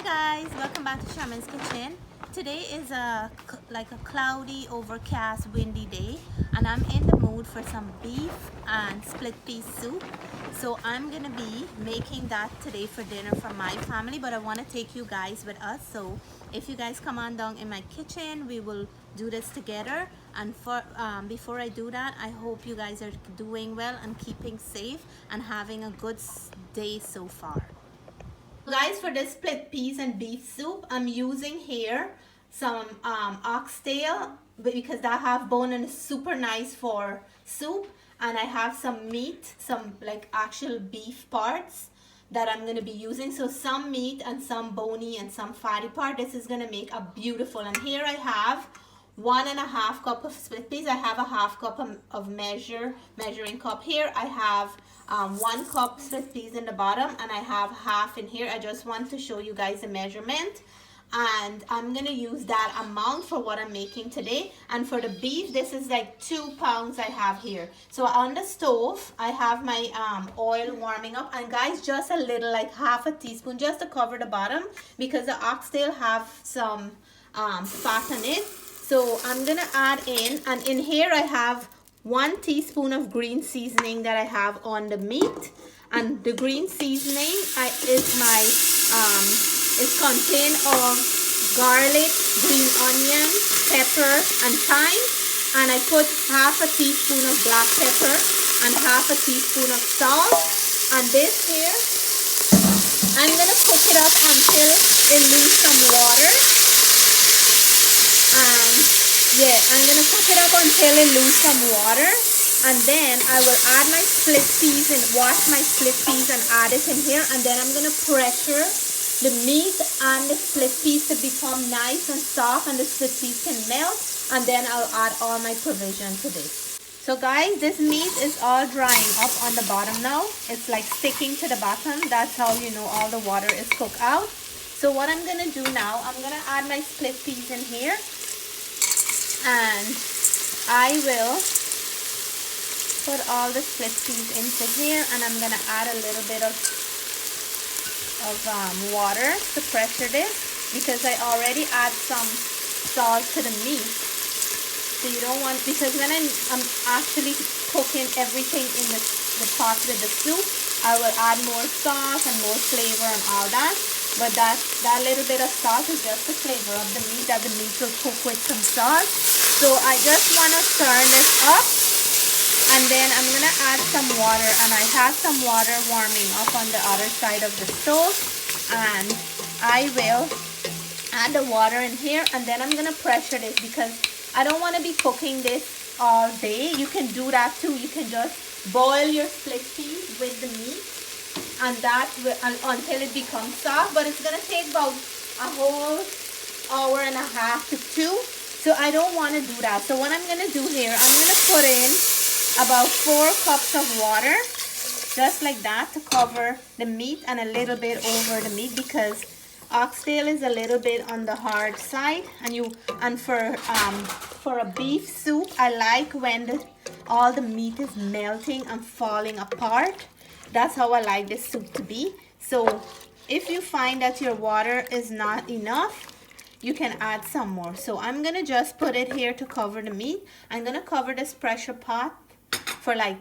guys, welcome back to Sherman's Kitchen. Today is a cloudy, overcast, windy day, and I'm in the mood for some beef and split pea soup. So I'm gonna be making that today for dinner for my family, but I want to take you guys with us. So if you guys come on down in my kitchen, we will do this together. And before I do that, I hope you guys are doing well and keeping safe and having a good day so far. Guys, for this split peas and beef soup, I'm using here some oxtail because that have bone and is super nice for soup, and I have some meat, some like actual beef parts that I'm going to be using. So some meat and some bony and some fatty part. This is going to make a beautiful. And here I have 1.5 cup of split peas. I have a half cup of measuring cup here. I have 1 cup split peas in the bottom, and I have half in here. I just want to show you guys the measurement, and I'm gonna use that amount for what I'm making today. And for the beef, this is like 2 pounds I have here. So on the stove, I have my oil warming up, and guys, just a little, like half a teaspoon, just to cover the bottom because the oxtail have some fat on it. So I'm gonna add in, and in here I have 1 teaspoon of green seasoning that I have on the meat. And the green seasoning is contained of garlic, green onion, pepper, and thyme. And I put half a teaspoon of black pepper and half a teaspoon of salt. And this here, I'm gonna cook it up until it loses some water. And yeah, I'm gonna cook it up until it loses some water, and then I will add my split peas and wash my split peas and add it in here. And then I'm gonna pressure the meat and the split peas to become nice and soft, and the split peas can melt. And then I'll add all my provision to this. So guys, this meat is all drying up on the bottom now. It's like sticking to the bottom. That's how you know all the water is cooked out. So what I'm gonna do now, I'm gonna add my split peas in here. And I will put all the split peas into here, and I'm gonna add a little bit of water to pressure this because I already add some salt to the meat. So you don't want, because when I'm actually cooking everything in the pot with the soup, I will add more sauce and more flavor and all that. But that little bit of salt is just the flavor of the meat, that the meat will cook with some salt. So I just want to stir this up, and then I'm going to add some water. And I have some water warming up on the other side of the stove, and I will add the water in here, and then I'm going to pressure this because I don't want to be cooking this all day. You can do that too. You can just boil your split peas with the meat, and that will, until it becomes soft, but it's gonna take about a whole hour and a half to 2. So I don't want to do that. So what I'm gonna do here, I'm gonna put in about 4 cups of water, just like that, to cover the meat and a little bit over the meat, because oxtail is a little bit on the hard side. And for a beef soup, I like when all the meat is melting and falling apart. That's how I like this soup to be. So if you find that your water is not enough, you can add some more. So I'm gonna just put it here to cover the meat. I'm gonna cover this pressure pot for like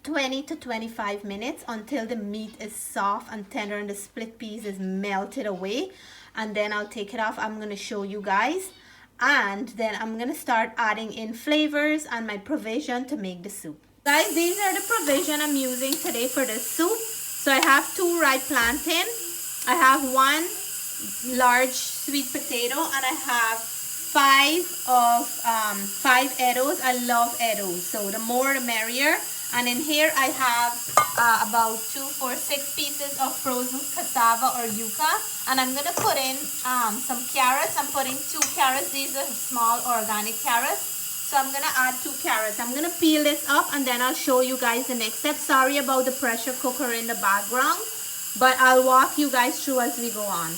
20 to 25 minutes until the meat is soft and tender and the split peas is melted away. And then I'll take it off. I'm gonna show you guys. And then I'm gonna start adding in flavors and my provision to make the soup. Guys, these are the provision I'm using today for this soup. So I have 2 ripe plantain, I have 1 large sweet potato, and I have 5 eddoes. I love eddoes, so the more the merrier. And in here I have about 2, 4, 6 pieces of frozen cassava or yuca, and I'm gonna put in some carrots. I'm putting 2 carrots. These are small organic carrots. So I'm gonna add 2 carrots. I'm gonna peel this up, and then I'll show you guys the next step. Sorry about the pressure cooker in the background, but I'll walk you guys through as we go on.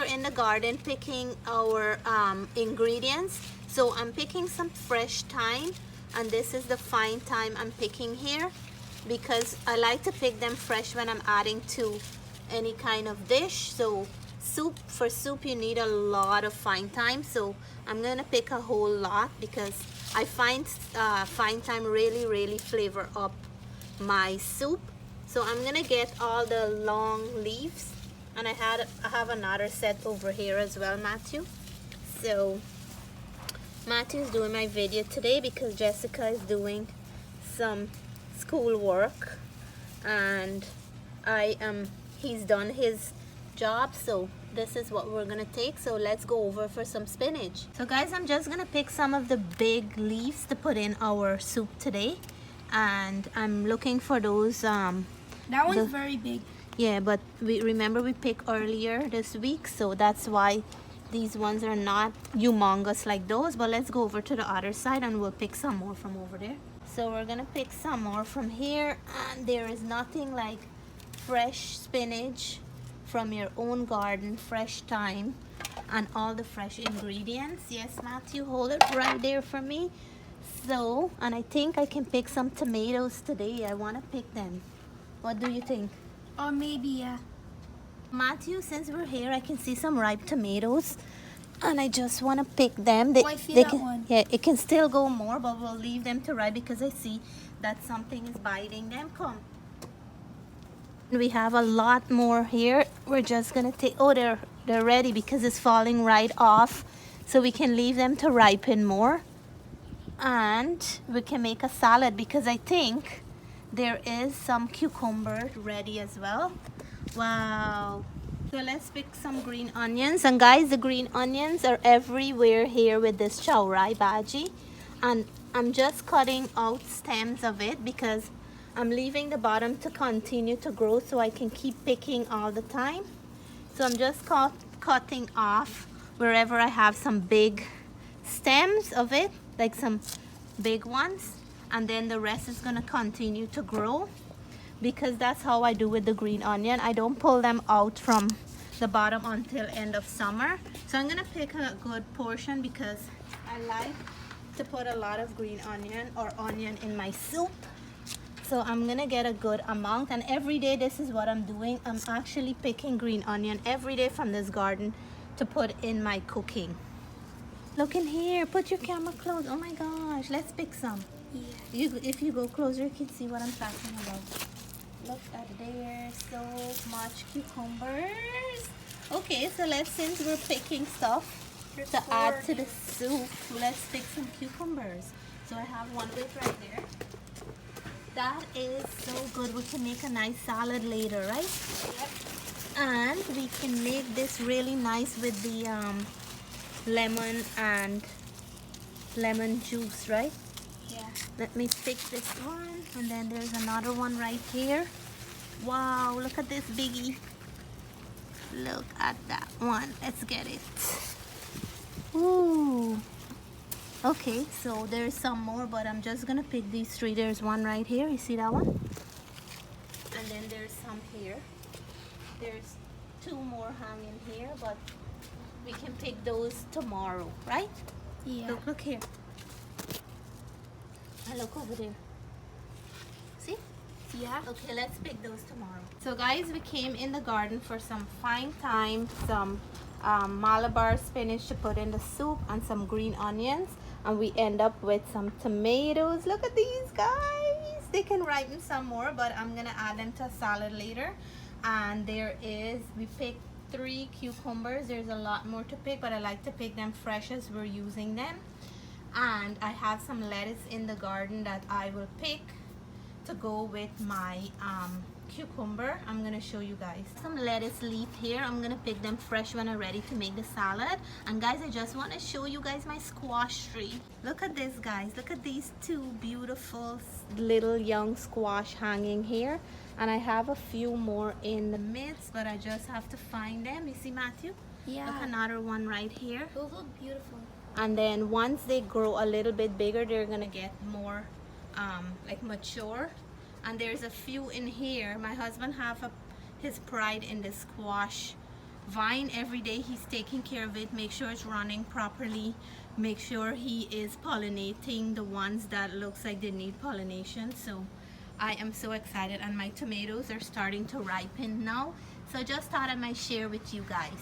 in the garden picking our ingredients. So I'm picking some fresh thyme, and this is the fine thyme I'm picking here because I like to pick them fresh when I'm adding to any kind of dish. So for soup you need a lot of fine thyme, so I'm gonna pick a whole lot because I find fine thyme really flavor up my soup. So I'm gonna get all the long leaves, and I have another set over here as well, Matthew. So Matthew's doing my video today because Jessica is doing some school work, and he's done his job, so this is what we're gonna take. So let's go over for some spinach. So guys, I'm just gonna pick some of the big leaves to put in our soup today, and I'm looking for those that one's very big. Yeah, but we picked earlier this week, so that's why these ones are not humongous like those. But let's go over to the other side and we'll pick some more from over there. So we're gonna pick some more from here, and there is nothing like fresh spinach from your own garden, fresh thyme, and all the fresh ingredients. Yes, Matthew, hold it right there for me. So, and I think I can pick some tomatoes today. I want to pick them. What do you think? Or maybe, yeah. Matthew, since we're here, I can see some ripe tomatoes, and I just want to pick them. I see that one. Yeah, it can still go more, but we'll leave them to ripe because I see that something is biting them. Come. We have a lot more here. We're just gonna take, oh, they're ready because it's falling right off, so we can leave them to ripen more, and we can make a salad because I think there is some cucumber ready as well. Wow. So let's pick some green onions, and guys, the green onions are everywhere here with this chaurai bhaji, and I'm just cutting out stems of it because I'm leaving the bottom to continue to grow so I can keep picking all the time. So I'm just cutting off wherever I have some big stems of it, like some big ones, and then the rest is gonna continue to grow because that's how I do with the green onion. I don't pull them out from the bottom until end of summer. So I'm gonna pick a good portion because I like to put a lot of green onion or onion in my soup. So I'm gonna get a good amount, and every day this is what I'm doing. I'm actually picking green onion every day from this garden to put in my cooking. Look in here, put your camera close. Oh my gosh, let's pick some. Yeah. If you go closer, you can see what I'm talking about. Look at there, so much cucumbers. Okay, so since we're picking stuff to add to the soup, let's pick some cucumbers. So I have one with right there. That is so good. We can make a nice salad later, right? Yep. And we can make this really nice with the lemon and lemon juice, right? Yeah. Let me pick this one, and then there's another one right here. Wow, look at this biggie. Look at that one. Let's get it. Ooh. Okay, so there's some more, but I'm just gonna pick these three. There's one right here. You see that one? And then there's some here. There's two more hanging here, but we can pick those tomorrow, right? Yeah. Look here. And look over there. See? Yeah. Okay, let's pick those tomorrow. So guys, we came in the garden for some fine thyme, some Malabar spinach to put in the soup, and some green onions, and we end up with some tomatoes. Look at these guys. They can ripen some more, but I'm gonna add them to a salad later. And we picked 3 cucumbers. There's a lot more to pick, but I like to pick them fresh as we're using them. And I have some lettuce in the garden that I will pick to go with my cucumber. I'm gonna show you guys some lettuce leaf here. I'm gonna pick them fresh when I'm ready to make the salad. And guys, I just want to show you guys my squash tree. Look at this, guys. Look at these 2 beautiful little young squash hanging here, and I have a few more in the midst, but I just have to find them. You see, Matthew? Yeah. Look, another one right here. Those look beautiful. And then once they grow a little bit bigger, they're gonna get more like mature. And there's a few in here. My husband have his pride in the squash vine every day. He's taking care of it, make sure it's running properly, make sure he is pollinating the ones that looks like they need pollination. So I am so excited, and my tomatoes are starting to ripen now. So just thought I might share with you guys.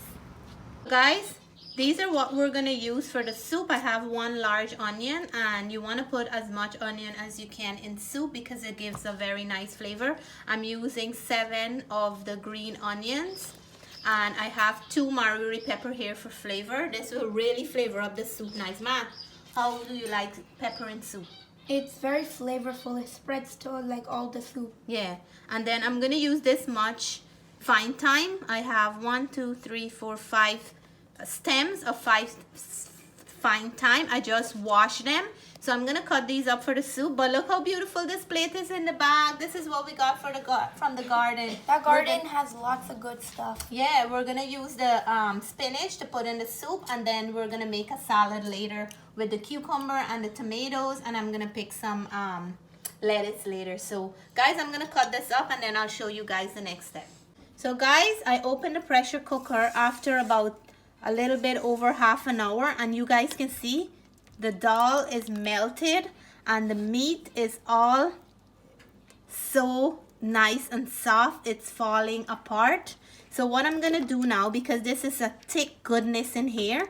Guys, these are what we're gonna use for the soup. I have 1 large onion, and you want to put as much onion as you can in soup because it gives a very nice flavor. I'm using 7 of the green onions, and I have 2 wirrie pepper here for flavor. This will really flavor up the soup nice. Matt, how do you like pepper in soup? It's very flavorful. It spreads to like all the soup. Yeah, and then I'm gonna use this much fine thyme. I have 1, 2, 3, 4, 5 stems of 5 fine thyme. I just washed them, so I'm gonna cut these up for the soup. But look how beautiful this plate is in the bag. This is what we got for from the garden. That garden has lots of good stuff. Yeah, we're gonna use the spinach to put in the soup, and then we're gonna make a salad later with the cucumber and the tomatoes, and I'm gonna pick some lettuce later. So guys, I'm gonna cut this up and then I'll show you guys the next step. So guys, I opened the pressure cooker after about a little bit over half an hour, and you guys can see the dal is melted and the meat is all so nice and soft. It's falling apart. So what I'm gonna do now, because this is a thick goodness in here,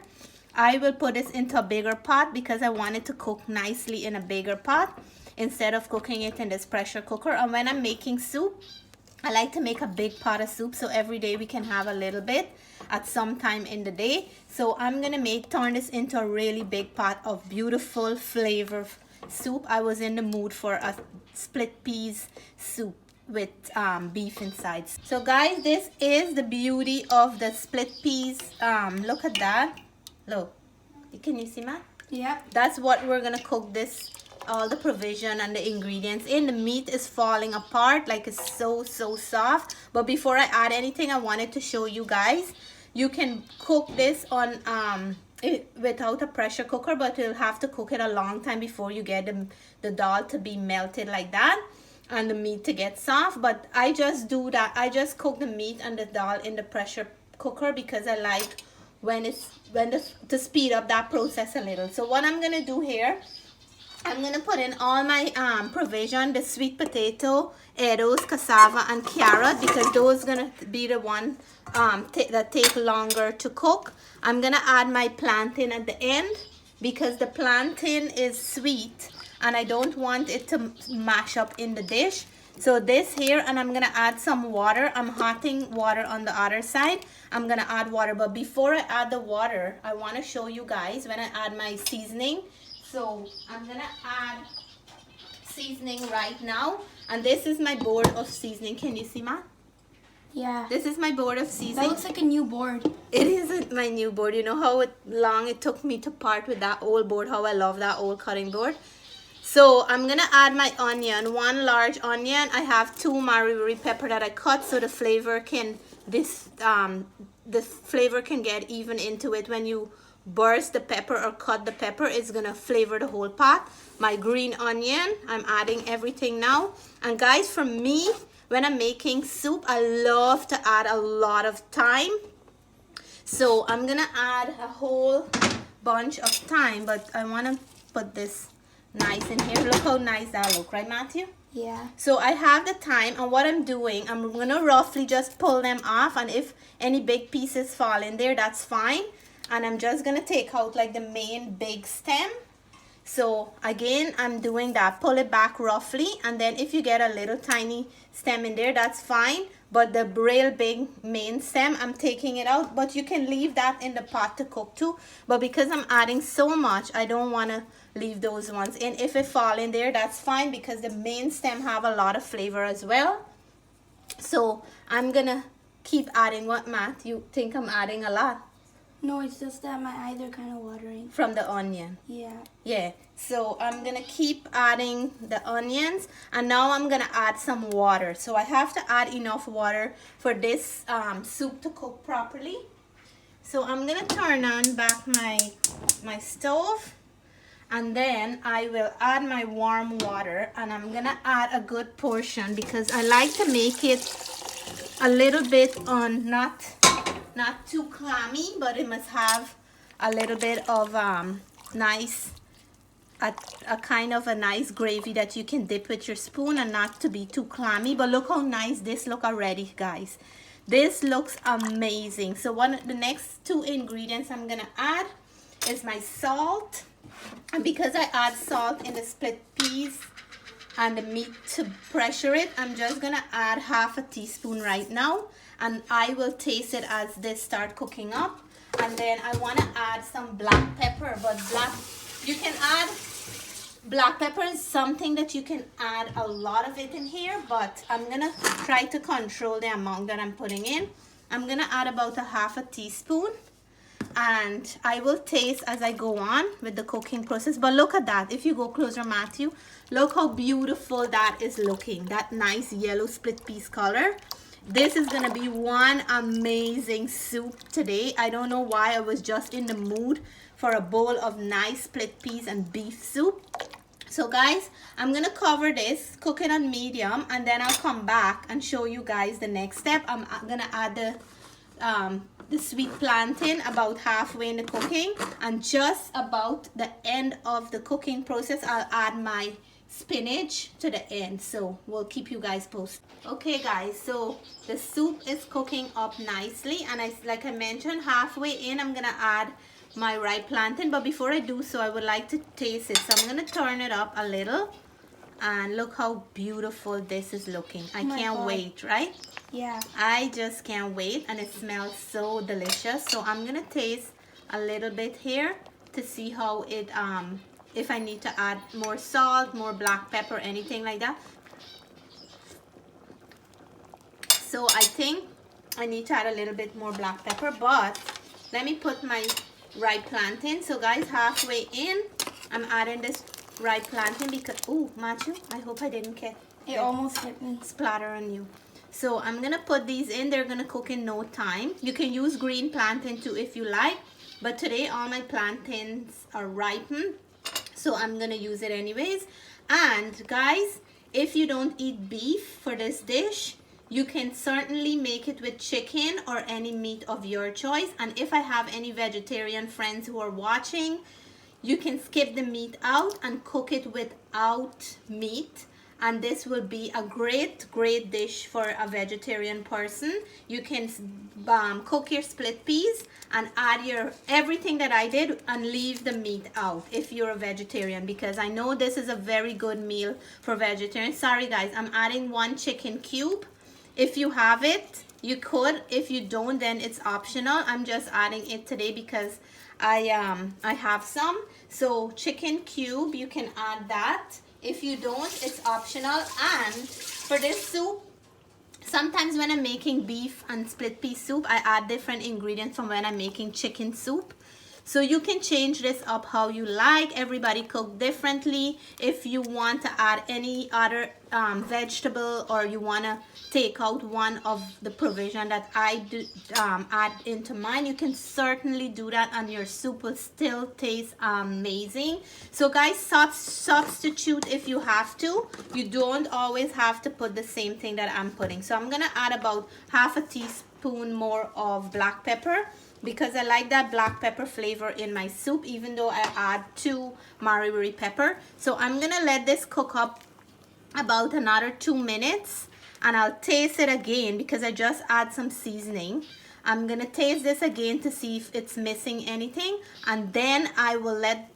I will put this into a bigger pot because I want it to cook nicely in a bigger pot instead of cooking it in this pressure cooker. And when I'm making soup, I like to make a big pot of soup so every day we can have a little bit at some time in the day. So I'm gonna turn this into a really big pot of beautiful flavor soup. I was in the mood for a split peas soup with beef inside. So guys, this is the beauty of the split peas. Look at that. Look, can you see, Matt? Yeah. That's what we're gonna cook this, all the provision and the ingredients in. The meat is falling apart, like it's so soft. But before I add anything, I wanted to show you guys, you can cook this on without a pressure cooker, but you'll have to cook it a long time before you get the dal to be melted like that and the meat to get soft. But I just do that, I just cook the meat and the dal in the pressure cooker because I like to speed up that process a little. So what I'm gonna do here, I'm gonna put in all my provision, the sweet potato, eddoes, cassava, and carrot, because those gonna be the one that take longer to cook. I'm gonna add my plantain at the end because the plantain is sweet and I don't want it to mash up in the dish. So this here, and I'm gonna add some water. I'm hotting water on the other side. I'm gonna add water, but before I add the water, I wanna show you guys when I add my seasoning. So I'm gonna add seasoning right now, and this is my board of seasoning. Can you see, Ma? Yeah. This is my board of seasoning. That looks like a new board. It isn't my new board. You know how long it took me to part with that old board, how I love that old cutting board. So I'm gonna add my onion, 1 large onion. I have 2 wirrie pepper that I cut so the flavor can the flavor can get even into it. When you burst the pepper or cut the pepper, it's gonna flavor the whole pot. My green onion, I'm adding everything now. And guys, for me, when I'm making soup, I love to add a lot of thyme. So I'm gonna add a whole bunch of thyme, but I wanna put this nice in here. Look how nice that look, right, Matthew? Yeah. So I have the thyme, and what I'm doing, I'm gonna roughly just pull them off, and if any big pieces fall in there, that's fine. And I'm just gonna take out like the main big stem. So again, I'm doing that, pull it back roughly, and then if you get a little tiny stem in there, that's fine. But the real big main stem, I'm taking it out, but you can leave that in the pot to cook too. But because I'm adding so much, I don't wanna leave those ones in. If it fall in there, that's fine, because the main stem have a lot of flavor as well. So I'm gonna keep adding. What, Matt? You think I'm adding a lot? No, it's just that my eyes are kind of watering. From the onion? Yeah. Yeah. So I'm gonna keep adding the onions, and now I'm gonna add some water. So I have to add enough water for this soup to cook properly. So I'm gonna turn on back my stove, and then I will add my warm water, and I'm gonna add a good portion because I like to make it a little bit on, not not too clammy, but it must have a little bit of nice, a kind of a nice gravy that you can dip with your spoon and not to be too clammy. But look how nice this look already, guys. This looks amazing. So the next two ingredients I'm gonna add is my salt. And because I add salt in the split peas and the meat to pressure it, I'm just gonna add half a teaspoon right now, and I will taste it as this start cooking up. And then I want to add some black pepper, but you can add black pepper is something that you can add a lot of it in here, but I'm gonna try to control the amount that I'm putting in. I'm gonna add about a half a teaspoon, and I will taste as I go on with the cooking process. But look at that. If you go closer, Matthew, look how beautiful that is looking. That nice yellow split peas color. This is gonna be one amazing soup today. I don't know why, I was just in the mood for a bowl of nice split peas and beef soup. So guys, I'm gonna cover this, cook it on medium, and then I'll come back and show you guys the next step. I'm gonna add the sweet plantain about halfway in the cooking, and just about the end of the cooking process, I'll add my spinach to the end. So we'll keep you guys posted. Okay guys, so the soup is cooking up nicely, and like I mentioned, halfway in I'm gonna add my ripe plantain. But before I do so, I would like to taste it. So I'm gonna turn it up a little, and look how beautiful this is looking. I can't wait, right? Yeah, I just can't wait, and it smells so delicious. So I'm gonna taste a little bit here to see how it if I need to add more salt, more black pepper, anything like that. So I think I need to add a little bit more black pepper, but let me put my ripe plantain. So guys, halfway in, I'm adding this ripe plantain because, oh, Matthew, I hope I didn't get it almost hit me. Splatter on you. So I'm gonna put these in. They're gonna cook in no time. You can use green plantain too if you like, but today all my plantains are ripened, so I'm gonna use it anyways. And guys, if you don't eat beef for this dish, you can certainly make it with chicken or any meat of your choice. And if I have any vegetarian friends who are watching, you can skip the meat out and cook it without meat, and this will be a great dish for a vegetarian person. You can cook your split peas and add your everything that I did and leave the meat out if you're a vegetarian, because I know this is a very good meal for vegetarians. Sorry guys, I'm adding 1 chicken cube. If you have it, you could. If you don't, then it's optional. I'm just adding it today because I have some. So chicken cube, you can add that. If you don't, it's optional. And for this soup, sometimes when I'm making beef and split pea soup, I add different ingredients from when I'm making chicken soup. So you can change this up how you like. Everybody cook differently. If you want to add any other vegetable, or you want to take out one of the provision that I do add into mine, you can certainly do that, and your soup will still taste amazing. So guys, substitute if you have to. You don't always have to put the same thing that I'm putting. So I'm gonna add about half a teaspoon more of black pepper, because I like that black pepper flavor in my soup, even though I add 2 wirrie pepper. So I'm gonna let this cook up about another 2 minutes, and I'll taste it again because I just add some seasoning. I'm gonna taste this again to see if it's missing anything, and then I will let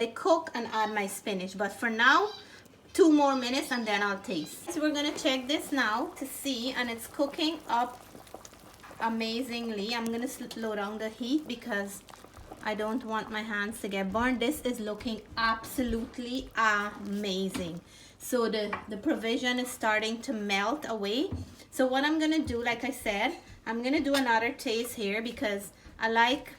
it cook and add my spinach. But for now, 2 more minutes and then I'll taste. So we're gonna check this now to see, and it's cooking up amazingly. I'm gonna slow down the heat because I don't want my hands to get burned. This is looking absolutely amazing. So the provision is starting to melt away. So what I'm gonna do, like I said, I'm gonna do another taste here, because I like,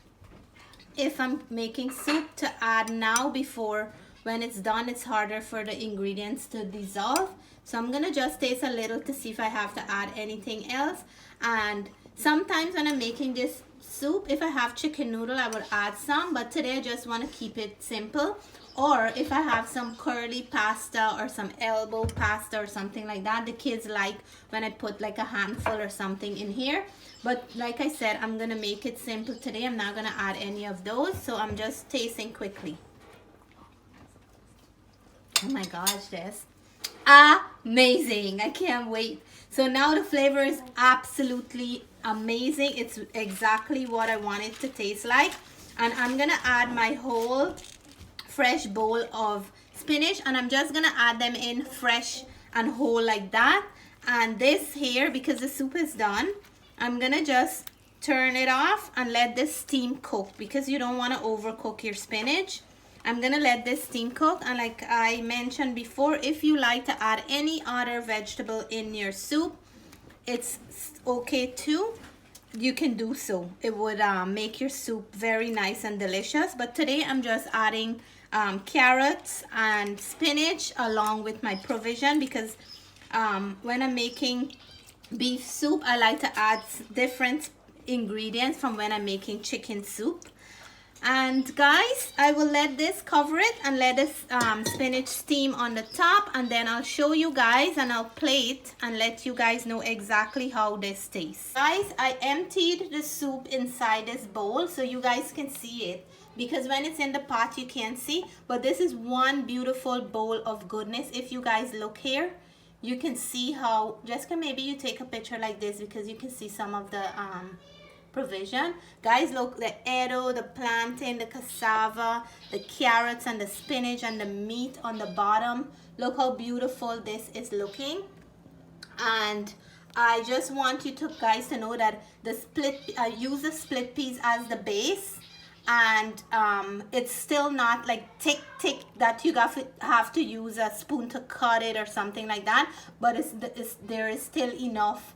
if I'm making soup, to add now, before when it's done it's harder for the ingredients to dissolve. So I'm gonna just taste a little to see if I have to add anything else. And sometimes when I'm making this soup. If I have chicken noodle, I would add some, but today I just want to keep it simple. Or if I have some curly pasta or some elbow pasta or something like that, the kids like when I put like a handful or something in here. But like I said, I'm gonna make it simple today. I'm not gonna add any of those, so I'm just tasting quickly. Oh my gosh, this amazing. I can't wait. So now the flavor is absolutely amazing. It's exactly what I want it to taste like. And I'm gonna add my whole fresh bowl of spinach, and I'm just gonna add them in fresh and whole like that. And this here, because the soup is done, I'm gonna just turn it off and let this steam cook, because you don't want to overcook your spinach. I'm gonna let this steam cook, and like I mentioned before, if you like to add any other vegetable in your soup, it's okay too. You can do so. It would make your soup very nice and delicious. But today I'm just adding carrots and spinach along with my provision, because when I'm making beef soup, I like to add different ingredients from when I'm making chicken soup. And guys, I will let this cover it and let this spinach steam on the top, and then I'll show you guys and I'll plate and let you guys know exactly how this tastes. Guys, I emptied the soup inside this bowl so you guys can see it, because when it's in the pot you can't see, but this is one beautiful bowl of goodness. If you guys look here, you can see how, Jessica, maybe you take a picture like this because you can see some of the provision. Guys, look, the eddo, the plantain, the cassava, the carrots and the spinach and the meat on the bottom. Look how beautiful this is looking. And I just want you to guys to know that the I use the split peas as the base, and it's still not like thick that you have to use a spoon to cut it or something like that, but there is still enough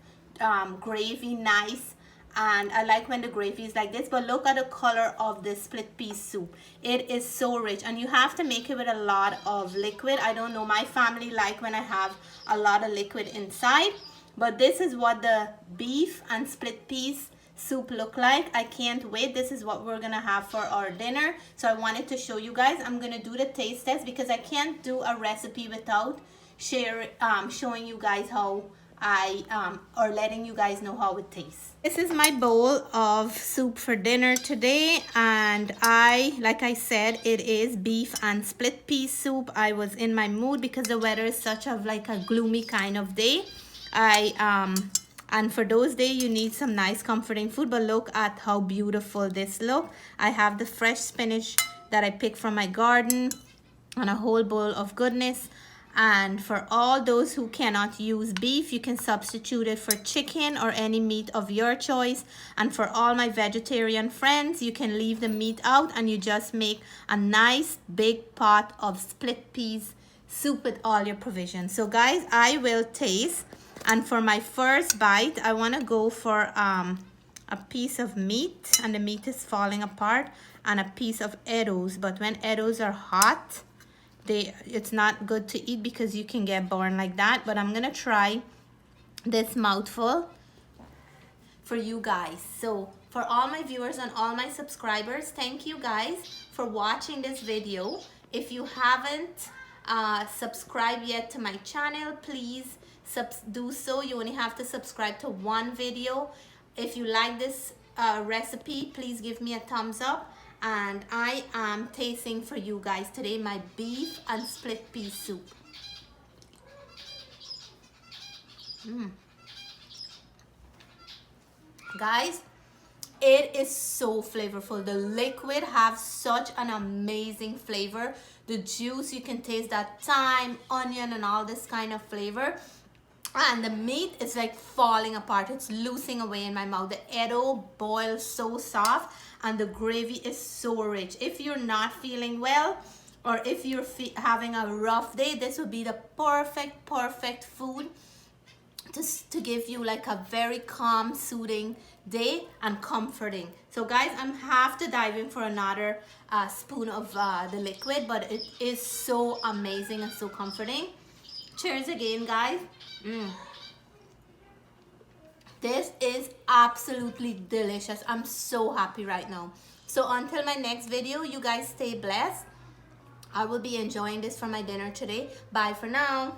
gravy, nice. And I like when the gravy is like this. But look at the color of the split pea soup. It is so rich, and you have to make it with a lot of liquid. I don't know, my family like when I have a lot of liquid inside, but this is what the beef and split peas soup look like. I can't wait. This is what we're gonna have for our dinner, so I wanted to show you guys. I'm gonna do the taste test because I can't do a recipe without showing you guys how or letting you guys know how it tastes. This is my bowl of soup for dinner today, and like I said, it is beef and split pea soup. I was in my mood because the weather is such a like a gloomy kind of day. And for those days you need some nice comforting food. But look at how beautiful this look. I have the fresh spinach that I picked from my garden and a whole bowl of goodness. And for all those who cannot use beef, you can substitute it for chicken or any meat of your choice. And for all my vegetarian friends, you can leave the meat out and you just make a nice big pot of split peas soup with all your provisions. So guys, I will taste. And for my first bite, I want to go for a piece of meat, and the meat is falling apart, and a piece of eddoes. But when eddoes are hot, it's not good to eat because you can get burned like that. But I'm gonna try this mouthful for you guys. So for all my viewers and all my subscribers, thank you guys for watching this video. If you haven't subscribed yet to my channel, please do so. You only have to subscribe to one video. If you like this recipe, please give me a thumbs up. And I am tasting for you guys today my beef and split pea soup. Guys, it is so flavorful. The liquid have such an amazing flavor. The juice, you can taste that thyme, onion, and all this kind of flavor. And the meat is like falling apart. It's losing away in my mouth. The eddo boils so soft, and the gravy is so rich. If you're not feeling well, or if you're having a rough day, this would be the perfect food to give you like a very calm, soothing day and comforting. So guys, I'm have to dive in for another spoon of the liquid, but it is so amazing and so comforting. Cheers again, guys. This is absolutely delicious. I'm so happy right now. So until my next video, you guys stay blessed. I will be enjoying this for my dinner today. Bye for now.